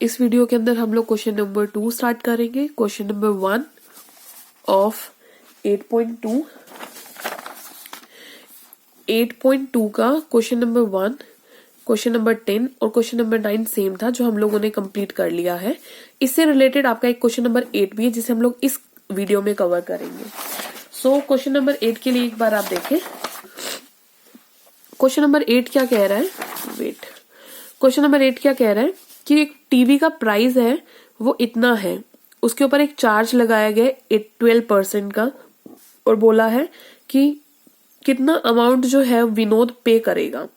इस वीडियो के अंदर हम लोग क्वेश्चन नंबर 2 स्टार्ट करेंगे। क्वेश्चन नंबर 1 ऑफ 8.2 का क्वेश्चन नंबर 1, क्वेश्चन नंबर 10 और क्वेश्चन नंबर 9 सेम था जो हम लोगों ने कंप्लीट कर लिया है। इससे रिलेटेड आपका एक क्वेश्चन नंबर 8 भी है जिसे हम लोग इस वीडियो में कवर करेंगे। क्वेश्चन नंबर 8 के लिए एक बार आप देखें। क्वेश्चन नंबर 8 क्या कह रहा है, क्वेश्चन नंबर 8 क्या कह रहा है कि एक टीवी का प्राइस है वो इतना है, उसके ऊपर एक चार्ज लगाया गया है 12% का और बोला है कि कितना अमाउंट जो है विनोद पे करेगा।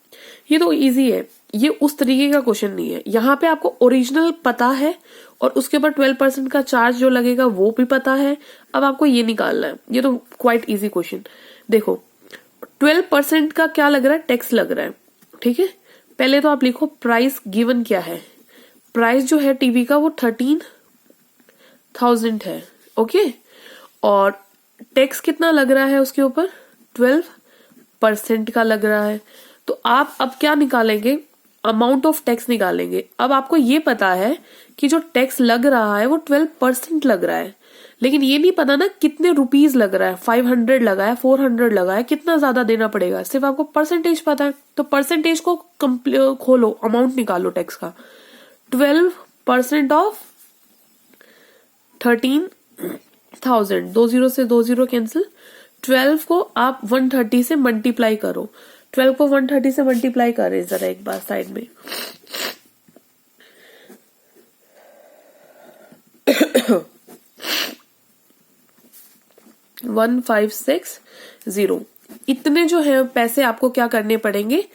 ये तो इजी है, ये उस तरीके का क्वेश्चन नहीं है। यहाँ पे आपको ओरिजिनल पता है और उसके ऊपर 12% का चार्ज जो लगेगा वो भी पता है। अब आपको ये निकालना है। ये तो क्वाइट इजी क्वेश्चन। देखो 12% का क्या लग रहा है, टैक्स लग रहा है। ठीक है, पहले तो आप लिखो प्राइस गिवन क्या है। प्राइस जो है टीवी का वो 13,000 है। ओके, और टैक्स कितना लग रहा है उसके ऊपर, 12% का लग रहा है। तो आप अब क्या निकालेंगे, अमाउंट ऑफ टैक्स निकालेंगे। अब आपको ये पता है कि जो टैक्स लग रहा है वो 12% लग रहा है, लेकिन ये नहीं पता ना कितने रुपीज लग रहा है, 500 लगा है, 400 लगा है, कितना ज्यादा देना पड़ेगा। सिर्फ आपको परसेंटेज पता है, तो परसेंटेज को खोलो, अमाउंट निकालो टैक्स का। 12% ऑफ 13,000, 20 से 20 कैंसिल। 12 को आप 130 से मल्टीप्लाई करो। 12 को 130 से मल्टीप्लाई करें जरा एक बार साइड में। $1,560 इतने जो है पैसे आपको क्या करने पड़ेंगे,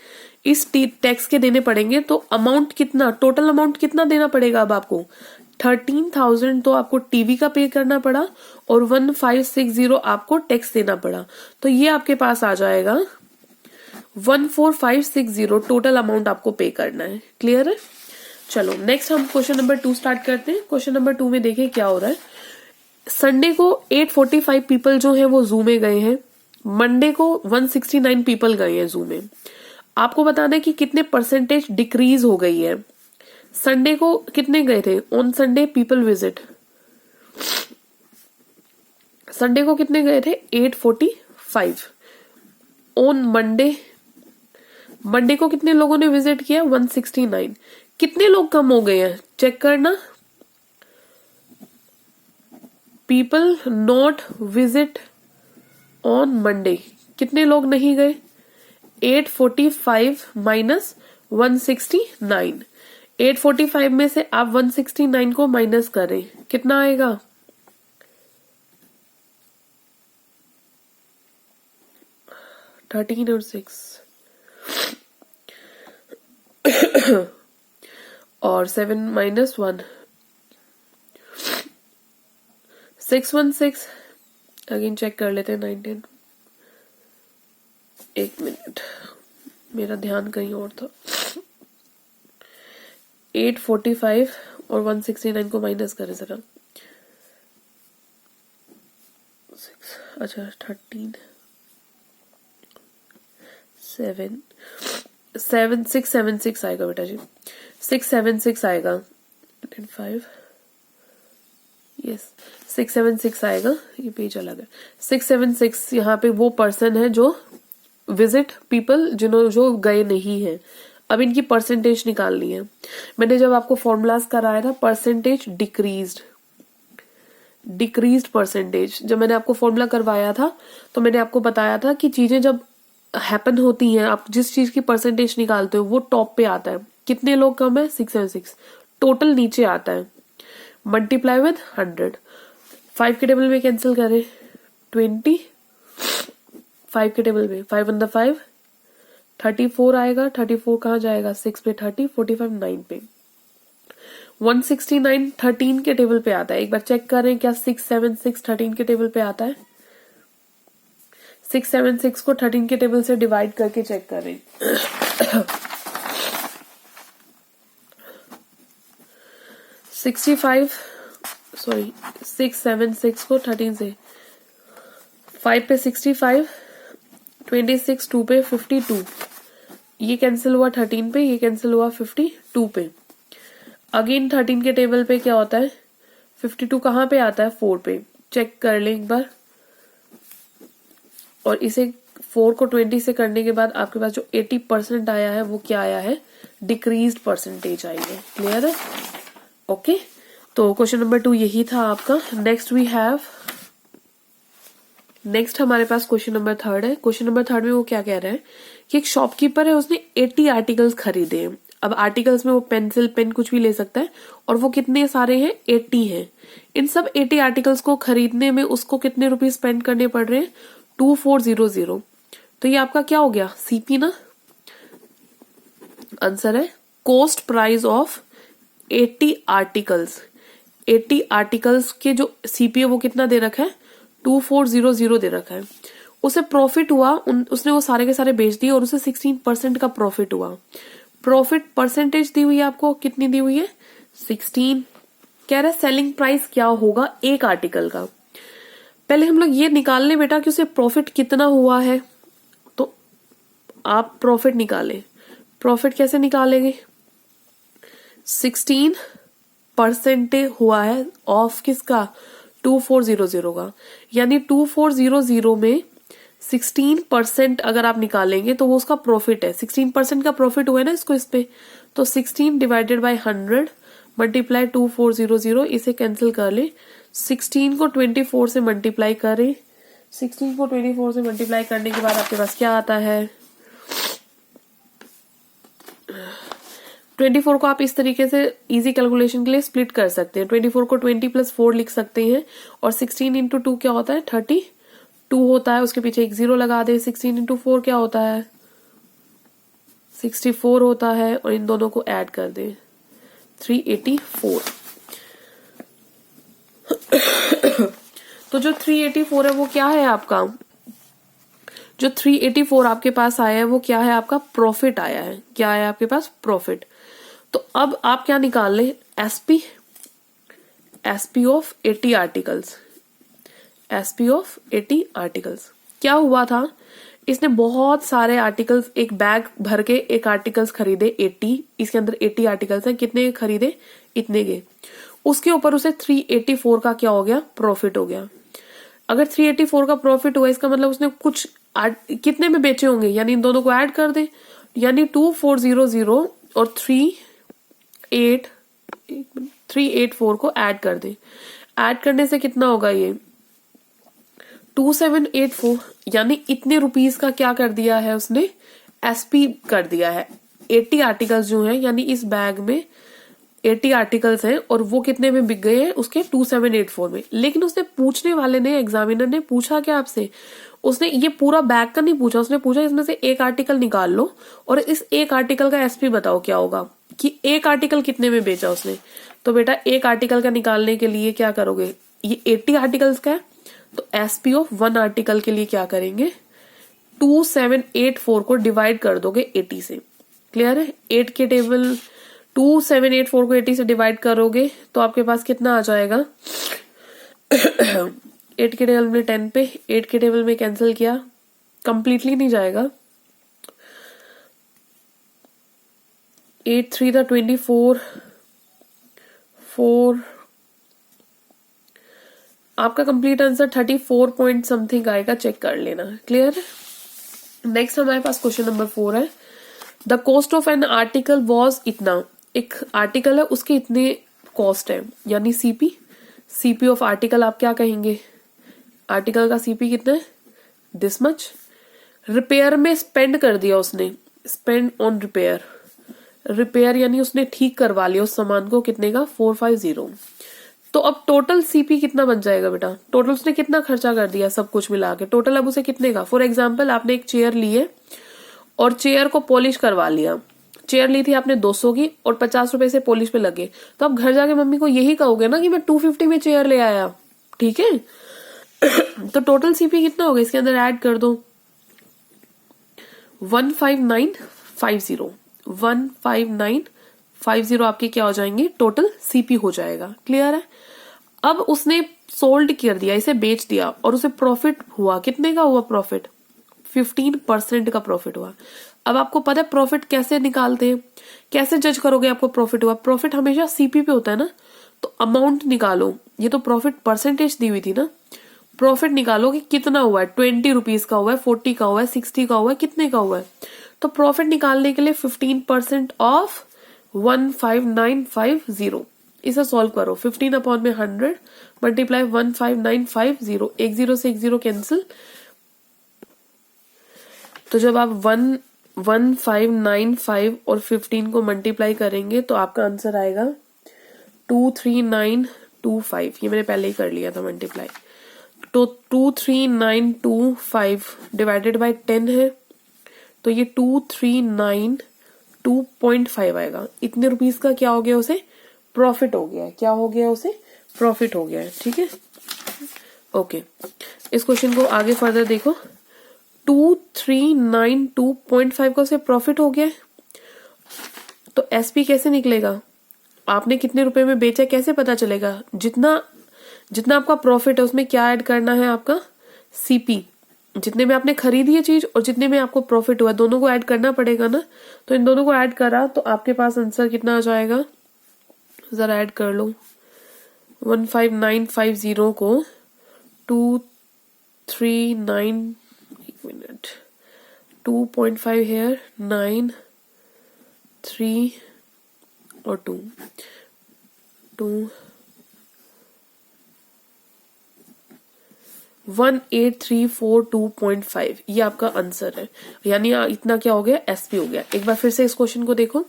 इस टैक्स के देने पड़ेंगे। तो अमाउंट कितना, टोटल अमाउंट कितना देना पड़ेगा अब आपको, 13,000 तो आपको टीवी का पे करना पड़ा और 1,560 आपको टैक्स देना पड़ा। तो ये आपके पास आ जाएगा 14,560 टोटल अमाउंट आपको पे करना है। क्लियर है? चलो नेक्स्ट हम क्वेश्चन नंबर 2 स्टार्ट करते हैं। क्वेश्चन नंबर 2 में देखिए क्या हो रहा है। संडे को 845 पीपल जो है वो जू में गए हैं। मंडे को 169 पीपल गए हैं जू में। आपको बताना है कि कितने परसेंटेज डिक्रीज हो गई है। संडे को कितने गए थे, on Sunday people visit, Sunday को कितने गए थे 845। ऑन मंडे को कितने लोगों ने विजिट किया 169। कितने लोग कम हो गए हैं चेक करना। People not visit on Monday, कितने लोग नहीं गए, 845 माइनस 169। 845 में से आप 169 को माइनस करें, कितना आएगा, $13 और 6 और 7 माइनस 1 616। अगेन चेक कर लेते हैं 9 10। एक मिनट, मेरा ध्यान कहीं और था। 845 और 169 को माइनस करें जरा। अच्छा 13 676 आएगा बेटा जी, 676 आएगा। 5 यस 676 आएगा। ये पेज अलग है। 676 यहाँ पे वो पर्सन है जो विजिट पीपल जो गए नहीं है। अब इनकी परसेंटेज निकालनी है। मैंने जब आपको फॉर्मूलाज कराया था परसेंटेज डिक्रीज्ड परसेंटेज, जब मैंने आपको फॉर्मूला करवाया था तो मैंने आपको बताया था कि चीजें जब हैपन होती हैं, आप जिस चीज की परसेंटेज निकालते हो वो टॉप पे आता है। कितने लोग कम है 676, टोटल नीचे आता है, मल्टीप्लाई विद 100। 5 के टेबल में कैंसिल करें 20, 5 के टेबल में 5 on the 5 34 आएगा। 34 कहाँ जाएगा, 6 पे 30, 45 9 पे। 169 13 के टेबल पे आता है। एक बार चेक करें क्या 676 13 के टेबल पे आता है। 676 को 13 के टेबल से डिवाइड करके चेक करें। 676 को 13 से 5 पे 65, 26 2 पे 52, ये कैंसिल हुआ 13 पे, ये कैंसिल हुआ 52 पे। अगेन 13 के टेबल पे क्या होता है, 52 कहाँ पे आता है, 4 पे। चेक कर लें एक बार। और इसे 4 को 20 से करने के बाद आपके पास जो 80% आया है वो क्या आया है, डिक्रीज्ड परसेंटेज आई है। क्लियर है? ओके, तो क्वेश्चन नंबर 2 यही था आपका। नेक्स्ट हमारे पास क्वेश्चन नंबर 3 है। क्वेश्चन नंबर 3 में वो क्या कह रहे हैं कि एक शॉपकीपर है, उसने 80 आर्टिकल्स खरीदे हैं। अब आर्टिकल्स में वो पेंसिल, पेन कुछ भी ले सकता है, और वो कितने सारे हैं, 80 हैं। इन सब 80 आर्टिकल्स को खरीदने में उसको कितने रुपए स्पेंड करने पड़ रहे हैं, 2400। तो ये आपका क्या हो गया, सीपी ना। आंसर है cost price of 80 articles. 80 articles के जो सीपी है वो कितना दे रखा है, 2400 दे रखा है। उसे प्रॉफिट हुआ, उसने वो सारे के सारे बेच दिए और उसे 16% का प्रॉफिट हुआ। प्रॉफिट परसेंटेज दी हुई है आपको, कितनी दी हुई है, 16। कह रहा है सेलिंग प्राइस क्या होगा एक आर्टिकल का। पहले हम लोग ये निकाल लें बेटा कि उसे प्रॉफिट कितना हुआ है। तो आप प्रॉफिट निकालें। प्रॉफिट कैसे निकालेंगे, 16% हुआ है ऑफ किसका, 2400 का। यानी 2400 में 16% अगर आप निकालेंगे तो वो उसका प्रॉफिट है। 16% का प्रॉफिट हुआ है ना इसको, इस पे। तो 16 डिवाइडेड बाय 100 मल्टीप्लाई 2400, इसे कैंसिल कर ले। 16 को 24 से मल्टीप्लाई करें। 16 को 24 से मल्टीप्लाई करने के बाद आपके पास क्या आता है, 24 को आप इस तरीके से इजी कैलकुलेशन के लिए स्प्लिट कर सकते हैं। 24 को 20 + 4 लिख सकते हैं, और 16 × 2 क्या होता है, 32 होता है। उसके पीछे एक 0 लगा दे। 16 × 4 क्या होता है, 64 होता है, और इन दोनों को ऐड कर दे, 384। तो जो 384 है वो क्या है आपका, जो 384 आपके पास आया है वो क्या है, आपका प्रॉफिट आया है। क्या आया आपके पास, प्रॉफिट। तो अब आप क्या निकाल लें, SP of 80 articles. SP of 80 articles क्या हुआ था, इसने बहुत सारे आर्टिकल्स, एक बैग भर के एक आर्टिकल्स खरीदे 80। इसके अंदर 80 आर्टिकल्स हैं, कितने खरीदे, इतने के। उसके ऊपर उसे 384 का क्या हो गया, प्रॉफिट हो गया। अगर 384 का प्रॉफिट हुआ, इसका मतलब उसने कुछ कितने में बेचे होंगे, यानी इन दोनों को ऐड कर दे। यानी 2400 और 384 को ऐड कर दे। ऐड करने से कितना होगा, ये 2784। यानी इतने रुपीस का क्या कर दिया है उसने, एसपी कर दिया है। 80 आर्टिकल्स जो हैं, यानी इस बैग में 80 आर्टिकल्स हैं, और वो कितने में बिक गए हैं, उसके 2784 में। लेकिन उसने पूछने वाले ने, एग्जामिनर ने पूछा क्या आपसे, उसने ये पूरा बैग का नहीं पूछा, उसने पूछा इसमें से एक आर्टिकल निकाल लो और इस एक आर्टिकल का एसपी बताओ क्या होगा, कि एक आर्टिकल कितने में बेचा उसने। तो बेटा एक आर्टिकल का निकालने के लिए क्या करोगे, ये 80 आर्टिकल्स का है, तो एसपी ऑफ 1 आर्टिकल के लिए क्या करेंगे, 2784 को डिवाइड कर दोगे 80 से। क्लियर है? 8 के टेबल 2784 को 80 से डिवाइड करोगे तो आपके पास कितना आ जाएगा 8 के टेबल में 10 पे, 8 के टेबल में कैंसिल किया, कंप्लीटली नहीं जाएगा। 8 3 24, 4, आपका कंप्लीट आंसर 34 पॉइंट समथिंग आएगा, चेक कर लेना। क्लियर है? नेक्स्ट हमारे पास क्वेश्चन नंबर 4 है। The cost of an article was इतना, एक आर्टिकल है उसके इतने कॉस्ट है, यानी सीपी ऑफ आर्टिकल आप क्या कहेंगे, आर्टिकल का सीपी कितना है, दिस मच। रिपेयर में स्पेंड कर दिया उसने, स्पेंड ऑन रिपेयर यानी उसने ठीक करवा लिया उस सामान को, कितने का, 450। तो अब टोटल सीपी कितना बन जाएगा बेटा, टोटल उसने कितना खर्चा कर दिया सब कुछ मिला के, टोटल अब उसे कितने का। फॉर एग्जाम्पल आपने एक चेयर ली है और चेयर को पॉलिश करवा लिया, चेयर ली थी आपने 200 की और 50 रुपए से पॉलिश पे लगे, तो आप घर जाके मम्मी को यही कहोगे ना कि मैं 250 में चेयर ले आया, ठीक है। तो टोटल सीपी कितना होगा, इसके अंदर ऐड कर दो 15950, 15950 आपके क्या हो जाएंगे, टोटल सीपी हो जाएगा। क्लियर है? अब उसने सोल्ड कर दिया, इसे बेच दिया और उसे प्रॉफिट हुआ, कितने का हुआ प्रॉफिट, 15% का प्रॉफिट हुआ। अब आपको पता है प्रॉफिट कैसे निकालते हैं, कैसे जज करोगे आपको प्रॉफिट हुआ? प्रॉफिट हमेशा सीपी पे होता है ना, तो अमाउंट निकालो। ये तो प्रॉफिट परसेंटेज दी हुई थी ना, प्रॉफिट निकालो कि कितना हुआ है, 20 रुपीज का हुआ है, 40 का हुआ है, 60 का हुआ है, कितने का हुआ है। तो प्रॉफिट निकालने के लिए 15% ऑफ 15950, इसे सॉल्व करो। 15 अपॉन में 100 मल्टीप्लाई 15950, एक जीरो से एक जीरो कैंसिल। तो जब आप 1595 और 15 को मल्टीप्लाई करेंगे तो आपका आंसर आएगा 23925। ये मैंने पहले ही कर लिया था मल्टीप्लाई। तो 23925 डिवाइडेड बाय 10 है, तो ये 2392.5 आएगा। इतने रुपीस का क्या हो गया, उसे प्रॉफिट हो गया है। क्या हो गया, उसे प्रॉफिट हो गया है। ठीक है, ओके। इस क्वेश्चन को आगे फर्दर देखो। 2392.5 का उसे प्रॉफिट हो गया है, तो एसपी कैसे निकलेगा? आपने कितने रुपए में बेचा कैसे पता चलेगा? जितना जितना आपका प्रॉफिट है उसमें क्या ऐड करना है, आपका सीपी। जितने में आपने खरीदी है चीज और जितने में आपको प्रॉफिट हुआ, दोनों को ऐड करना पड़ेगा ना। तो इन दोनों को ऐड करा तो आपके पास आंसर कितना आ जाएगा, जरा ऐड कर लो। 15950 को 239, एक मिनट, 2.5 हेयर, 9, 3 और 2 18342.5, ये आपका आंसर है। यानी इतना क्या हो गया, एसपी हो गया। एक बार फिर से इस क्वेश्चन को देखो।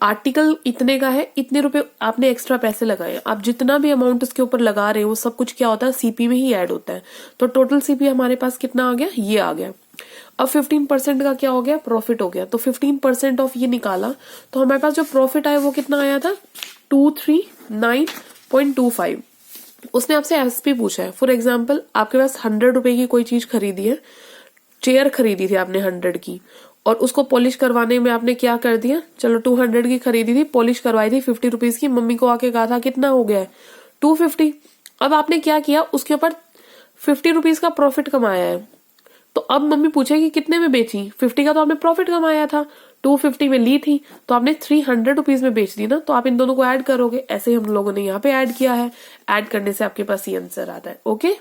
आर्टिकल इतने का है, इतने रुपए आपने एक्स्ट्रा पैसे लगाए। आप जितना भी अमाउंट उसके ऊपर लगा रहे हो वो सब कुछ क्या होता है, सीपी में ही ऐड होता है। तो टोटल सीपी हमारे पास कितना आ गया, ये आ गया। अब 15% का क्या हो गया, प्रॉफिट हो गया। तो 15% ऑफ ये निकाला तो हमारे पास जो प्रॉफिट आया वो कितना आया था, 239.25। उसने आपसे एसपी पूछा है। फॉर एग्जाम्पल आपके पास 100 रुपए की कोई चीज खरीदी है, चेयर खरीदी थी आपने 100 की, और उसको पॉलिश करवाने में आपने क्या कर दिया, चलो 200 की खरीदी थी, पॉलिश करवाई थी 50 रुपीज की, मम्मी को आके कहा था कितना हो गया है 250। अब आपने क्या किया, उसके ऊपर 50 रुपीज का प्रॉफिट कमाया है। तो अब मम्मी पूछेगी कितने में बेची, 50 का तो आपने प्रॉफिट कमाया था, 250 में ली थी, तो आपने 300 रुपीज में बेच दी ना। तो आप इन दोनों को ऐड करोगे, ऐसे ही हम लोगों ने यहाँ पे ऐड किया है। ऐड करने से आपके पास ये आंसर आता है। ओके।